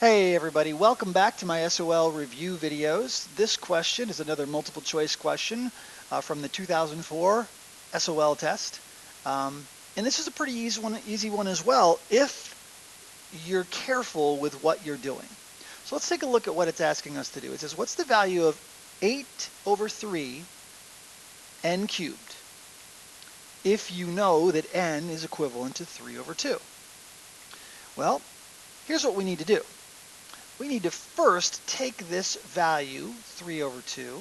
Hey everybody, welcome back to my SOL review videos. This question is another multiple choice question from the 2004 SOL test. And this is a pretty easy one as well if you're careful with what you're doing. So let's take a look at what it's asking us to do. It says, what's the value of 8 over 3 n cubed if you know that n is equivalent to 3 over 2? Well, here's what we need to do. We need to first take this value, 3 over 2,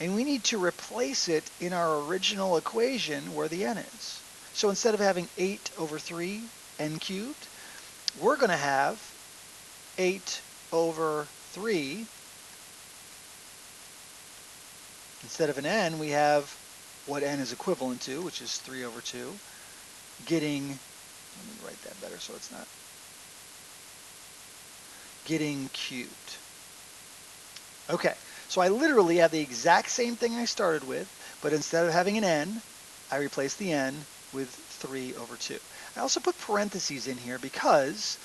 and we need to replace it in our original equation where the n is. So instead of having 8 over 3 n cubed, we're going to have 8 over 3. Instead of an n, we have what n is equivalent to, which is 3 over 2, getting, let me write that better so it's not, getting cubed. Okay, so I literally have the exact same thing I started with, but instead of having an n, I replace the n with 3 over 2. I also put parentheses in here because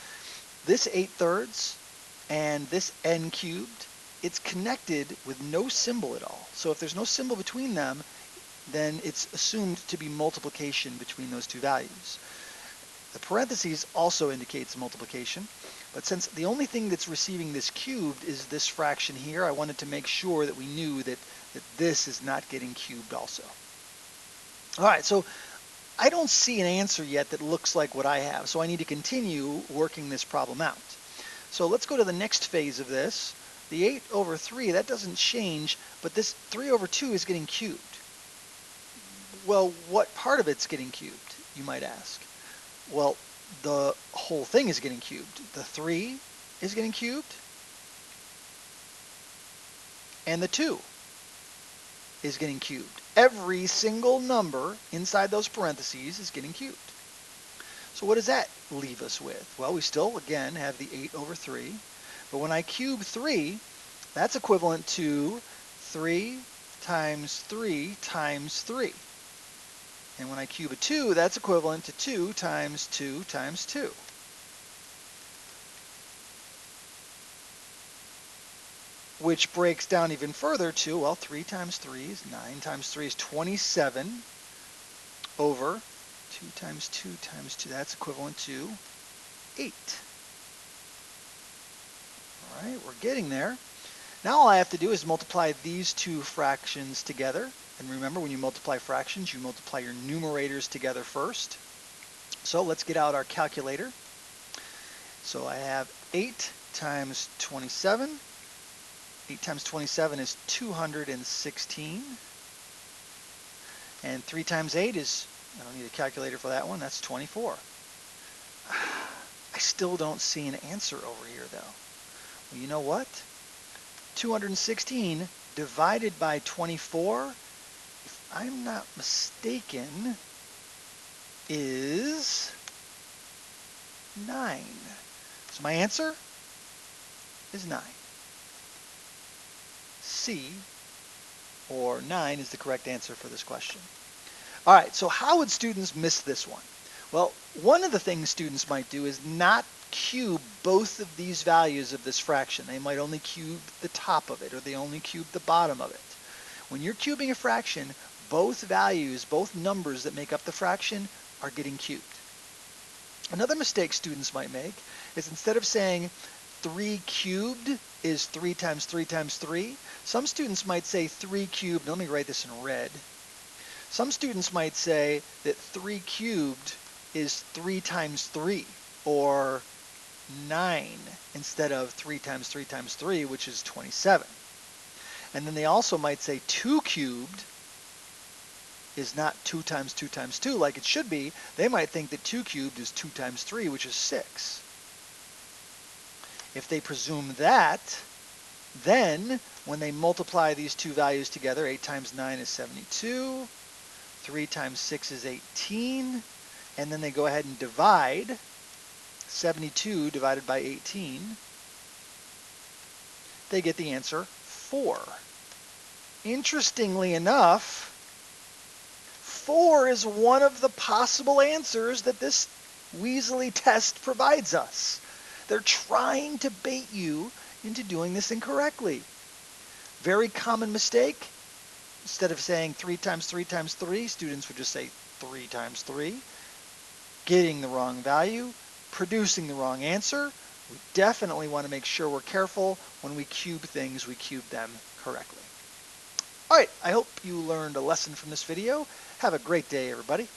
this 8/3 and this n cubed, it's connected with no symbol at all. So if there's no symbol between them, then it's assumed to be multiplication between those two values. The parentheses also indicates multiplication, but since the only thing that's receiving this cubed is this fraction here, I wanted to make sure that we knew that this is not getting cubed also. All right, so I don't see an answer yet that looks like what I have, so I need to continue working this problem out. So let's go to the next phase of this. The 8 over 3, that doesn't change, but this 3 over 2 is getting cubed. Well, what part of it's getting cubed, you might ask? Well, the whole thing is getting cubed. The 3 is getting cubed, and the 2 is getting cubed. Every single number inside those parentheses is getting cubed. So what does that leave us with? Well, we still, again, have the 8 over 3, but when I cube 3, that's equivalent to 3 times 3 times 3. And when I cube a 2, that's equivalent to 2 times 2 times 2. Which breaks down even further to, well, 3 times 3 is 9 times 3 is 27 over 2 times 2 times 2. That's equivalent to 8. All right, we're getting there. Now all I have to do is multiply these two fractions together. And remember, when you multiply fractions, you multiply your numerators together first. So let's get out our calculator. So I have 8 times 27. 8 times 27 is 216. And 3 times 8 is, I don't need a calculator for that one, that's 24. I still don't see an answer over here, though. Well, you know what? 216 divided by 24, if I'm not mistaken, is 9. So my answer is 9. C, or 9, is the correct answer for this question. All right, so how would students miss this one? Well, one of the things students might do is not cube both of these values of this fraction. They might only cube the top of it, or they only cube the bottom of it. When you're cubing a fraction, both values, both numbers that make up the fraction are getting cubed. Another mistake students might make is instead of saying 3 cubed is 3 times 3 times 3, some students might say 3 cubed, let me write this in red. Some students might say that 3 cubed is 3 times 3, or 9, instead of 3 times 3 times 3, which is 27. And then they also might say 2 cubed is not 2 times 2 times 2 like it should be. They might think that 2 cubed is 2 times 3, which is 6. If they presume that, then when they multiply these two values together, 8 times 9 is 72, 3 times 6 is 18, and then they go ahead and divide 72 divided by 18, they get the answer 4. Interestingly enough, 4 is one of the possible answers that this Weasley test provides us. They're trying to bait you into doing this incorrectly. Very common mistake. Instead of saying 3 times 3 times 3, students would just say 3 times 3, getting the wrong value, producing the wrong answer. We definitely want to make sure we're careful when we cube things, we cube them correctly. All right, I hope you learned a lesson from this video. Have a great day, everybody.